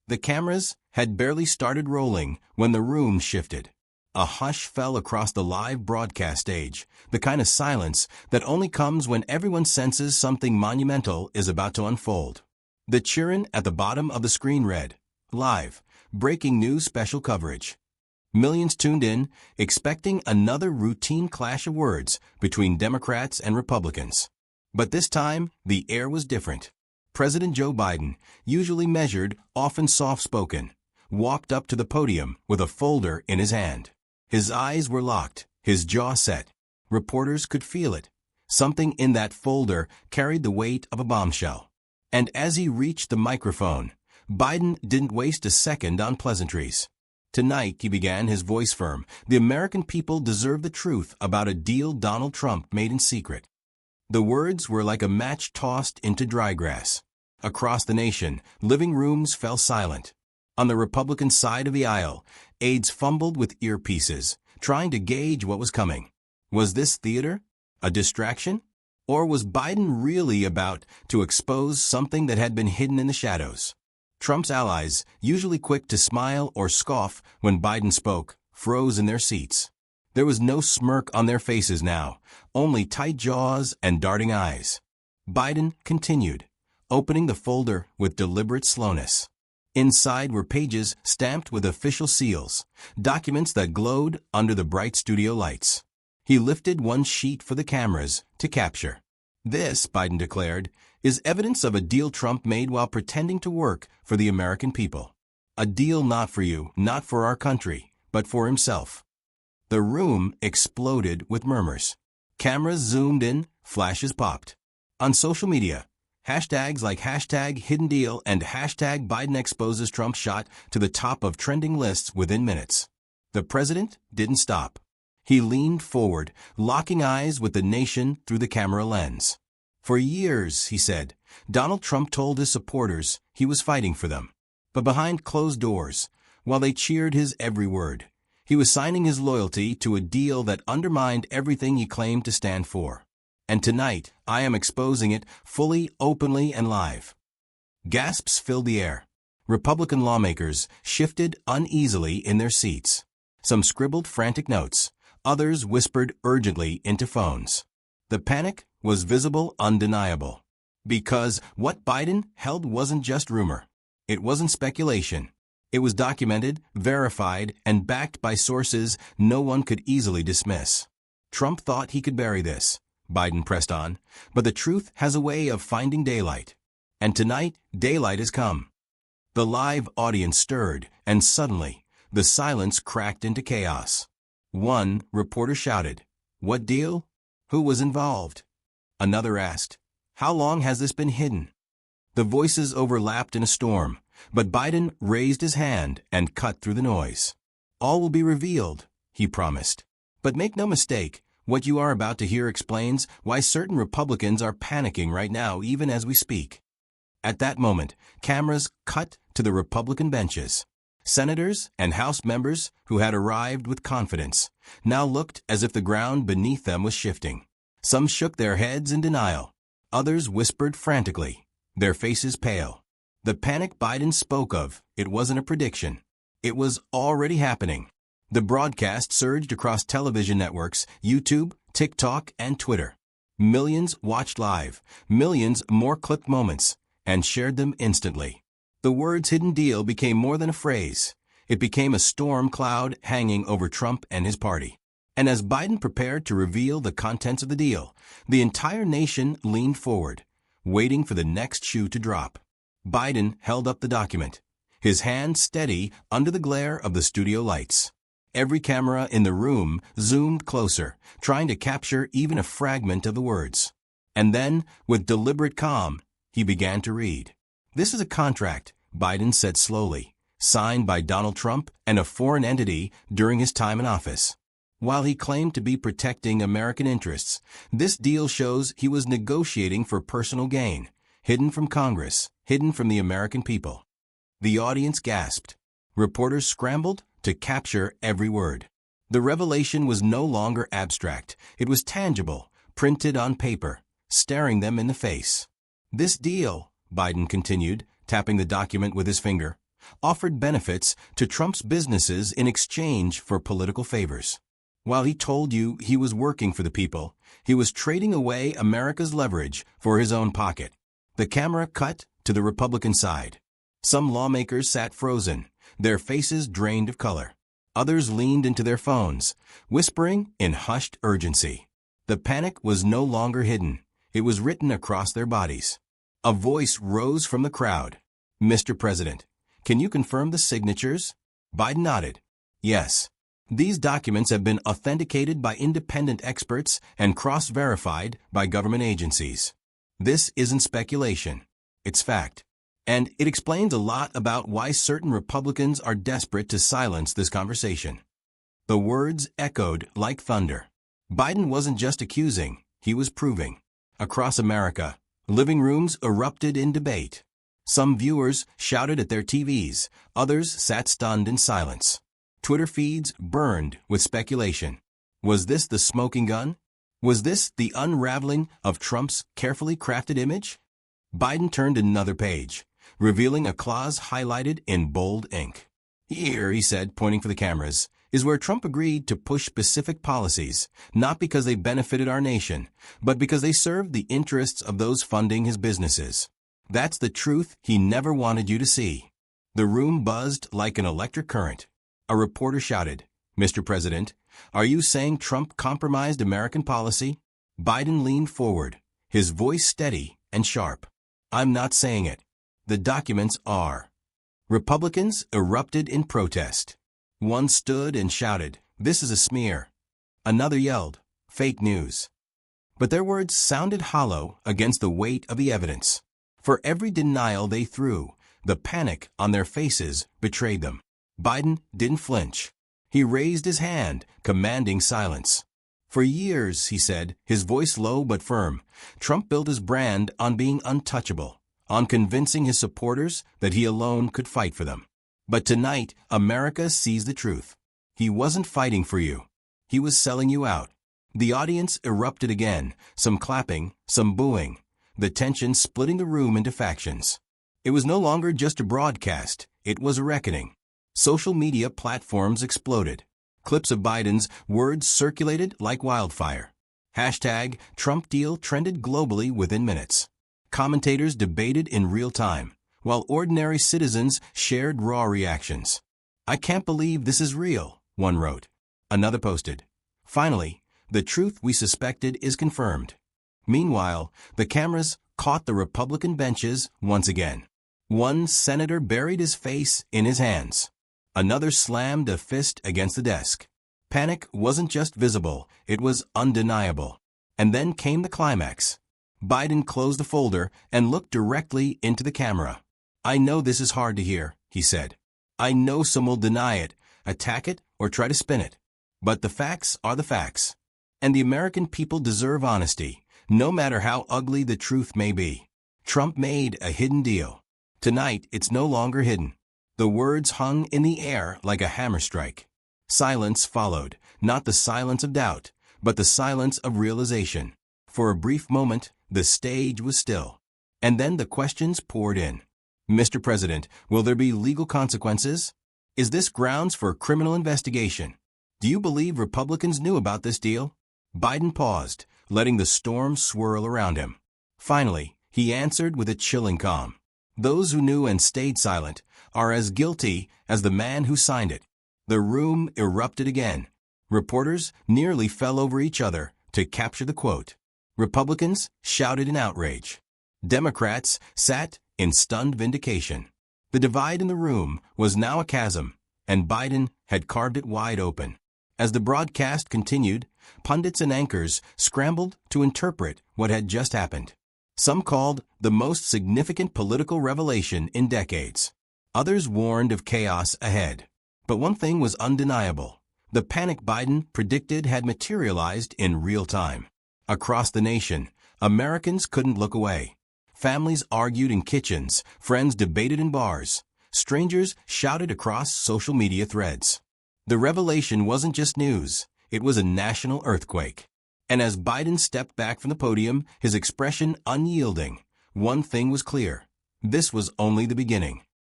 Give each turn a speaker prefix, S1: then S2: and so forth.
S1: The cameras had barely started rolling when the room shifted. A hush fell across the live broadcast stage, the kind of silence that only comes when everyone senses something monumental is about to unfold. The cheering at the bottom of the screen read, "Live, breaking news special coverage." Millions tuned in, expecting another routine clash of words between Democrats and Republicans. But this time, the air was different. President Joe Biden, usually measured, often soft-spoken, walked up to the podium with a folder in his hand. His eyes were locked, his jaw set. Reporters could feel it. Something in that folder carried the weight of a bombshell. And as he reached the microphone, Biden didn't waste a second on pleasantries. "Tonight," he began, his voice firm, "the American people deserve the truth about a deal Donald Trump made in secret." The words were like a match tossed into dry grass. Across the nation, living rooms fell silent. On the Republican side of the aisle, aides fumbled with earpieces, trying to gauge what was coming. Was this theater? A distraction? Or was Biden really about to expose something that had been hidden in the shadows? Trump's allies, usually quick to smile or scoff when Biden spoke, froze in their seats. There was no smirk on their faces now, only tight jaws and darting eyes. Biden continued, opening the folder with deliberate slowness. Inside were pages stamped with official seals, documents that glowed under the bright studio lights. He lifted one sheet for the cameras to capture. "This," Biden declared, "is evidence of a deal Trump made while pretending to work for the American people. A deal not for you, not for our country, but for himself." The room exploded with murmurs. Cameras zoomed in, flashes popped. On social media, hashtags like #HiddenDeal and #Biden exposes Trump shot to the top of trending lists within minutes. The president didn't stop. He leaned forward, locking eyes with the nation through the camera lens. "For years," he said, "Donald Trump told his supporters he was fighting for them. But behind closed doors, while they cheered his every word, he was signing his loyalty to a deal that undermined everything he claimed to stand for. And tonight, I am exposing it fully, openly, and live." Gasps filled the air. Republican lawmakers shifted uneasily in their seats. Some scribbled frantic notes. Others whispered urgently into phones. The panic was visible, undeniable. Because what Biden held wasn't just rumor. It wasn't speculation. It was documented, verified, and backed by sources no one could easily dismiss. Trump thought he could bury this, Biden pressed on, but the truth has a way of finding daylight. And tonight, daylight has come. The live audience stirred, and suddenly, the silence cracked into chaos. One reporter shouted, "What deal? Who was involved?" Another asked, "How long has this been hidden?" The voices overlapped in a storm, but Biden raised his hand and cut through the noise. "All will be revealed," he promised. "But make no mistake, what you are about to hear explains why certain Republicans are panicking right now even as we speak." At that moment, cameras cut to the Republican benches. Senators and House members who had arrived with confidence now looked as if the ground beneath them was shifting. Some shook their heads in denial. Others whispered frantically, their faces pale. The panic Biden spoke of, it wasn't a prediction. It was already happening. The broadcast surged across television networks, YouTube, TikTok, and Twitter. Millions watched live, millions more clipped moments, and shared them instantly. The words "hidden deal" became more than a phrase. It became a storm cloud hanging over Trump and his party. And as Biden prepared to reveal the contents of the deal, the entire nation leaned forward, waiting for the next shoe to drop. Biden held up the document, his hand steady under the glare of the studio lights. Every camera in the room zoomed closer, trying to capture even a fragment of the words. And then, with deliberate calm, he began to read. "This is a contract," Biden said slowly, "signed by Donald Trump and a foreign entity during his time in office. While he claimed to be protecting American interests, this deal shows he was negotiating for personal gain, hidden from Congress, hidden from the American people." The audience gasped. Reporters scrambled to capture every word. The revelation was no longer abstract. It was tangible, printed on paper, staring them in the face. "This deal," Biden continued, tapping the document with his finger, offered benefits to Trump's businesses in exchange for political favors. While he told you he was working for the people, he was trading away America's leverage for his own pocket. The camera cut to the Republican side. Some lawmakers sat frozen, their faces drained of color. Others leaned into their phones, whispering in hushed urgency. The panic was no longer hidden. It was written across their bodies. A voice rose from the crowd. "Mr. President, can you confirm the signatures?" Biden nodded. "Yes. These documents have been authenticated by independent experts and cross-verified by government agencies. This isn't speculation. It's fact. And it explains a lot about why certain Republicans are desperate to silence this conversation." The words echoed like thunder. Biden wasn't just accusing, he was proving. Across America, living rooms erupted in debate. Some viewers shouted at their TVs, others sat stunned in silence. Twitter feeds burned with speculation. Was this the smoking gun? Was this the unraveling of Trump's carefully crafted image? Biden turned another page, revealing a clause highlighted in bold ink. "Here," he said, pointing for the cameras, "is where Trump agreed to push specific policies, not because they benefited our nation, but because they served the interests of those funding his businesses. That's the truth he never wanted you to see." The room buzzed like an electric current. A reporter shouted, "Mr. President, are you saying Trump compromised American policy?" Biden leaned forward, his voice steady and sharp. "I'm not saying it. The documents are." Republicans erupted in protest. One stood and shouted, "This is a smear." Another yelled, "Fake news." But their words sounded hollow against the weight of the evidence. For every denial they threw, the panic on their faces betrayed them. Biden didn't flinch. He raised his hand, commanding silence. "For years," he said, his voice low but firm, "Trump built his brand on being untouchable, on convincing his supporters that he alone could fight for them. But tonight, America sees the truth. He wasn't fighting for you. He was selling you out." The audience erupted again, some clapping, some booing, the tension splitting the room into factions. It was no longer just a broadcast, it was a reckoning. Social media platforms exploded. Clips of Biden's words circulated like wildfire. Hashtag Trump deal trended globally within minutes. Commentators debated in real time, while ordinary citizens shared raw reactions. "I can't believe this is real," one wrote. Another posted, "Finally, the truth we suspected is confirmed." Meanwhile, the cameras caught the Republican benches once again. One senator buried his face in his hands. Another slammed a fist against the desk. Panic wasn't just visible, it was undeniable. And then came the climax. Biden closed the folder and looked directly into the camera. "I know this is hard to hear," he said. "I know some will deny it, attack it, or try to spin it. But the facts are the facts. And the American people deserve honesty, no matter how ugly the truth may be. Trump made a hidden deal. Tonight, it's no longer hidden." The words hung in the air like a hammer strike. Silence followed, not the silence of doubt, but the silence of realization. For a brief moment, the stage was still. And then the questions poured in. "Mr. President, will there be legal consequences? Is this grounds for a criminal investigation? Do you believe Republicans knew about this deal?" Biden paused, letting the storm swirl around him. Finally, he answered with a chilling calm. "Those who knew and stayed silent are as guilty as the man who signed it." The room erupted again. Reporters nearly fell over each other to capture the quote. Republicans shouted in outrage. Democrats sat in stunned vindication. The divide in the room was now a chasm, and Biden had carved it wide open. As the broadcast continued, pundits and anchors scrambled to interpret what had just happened. Some called the most significant political revelation in decades. Others warned of chaos ahead. But one thing was undeniable. The panic Biden predicted had materialized in real time. Across the nation, Americans couldn't look away. Families argued in kitchens, friends debated in bars, strangers shouted across social media threads. The revelation wasn't just news, it was a national earthquake. And as Biden stepped back from the podium, his expression unyielding, one thing was clear. This was only the beginning.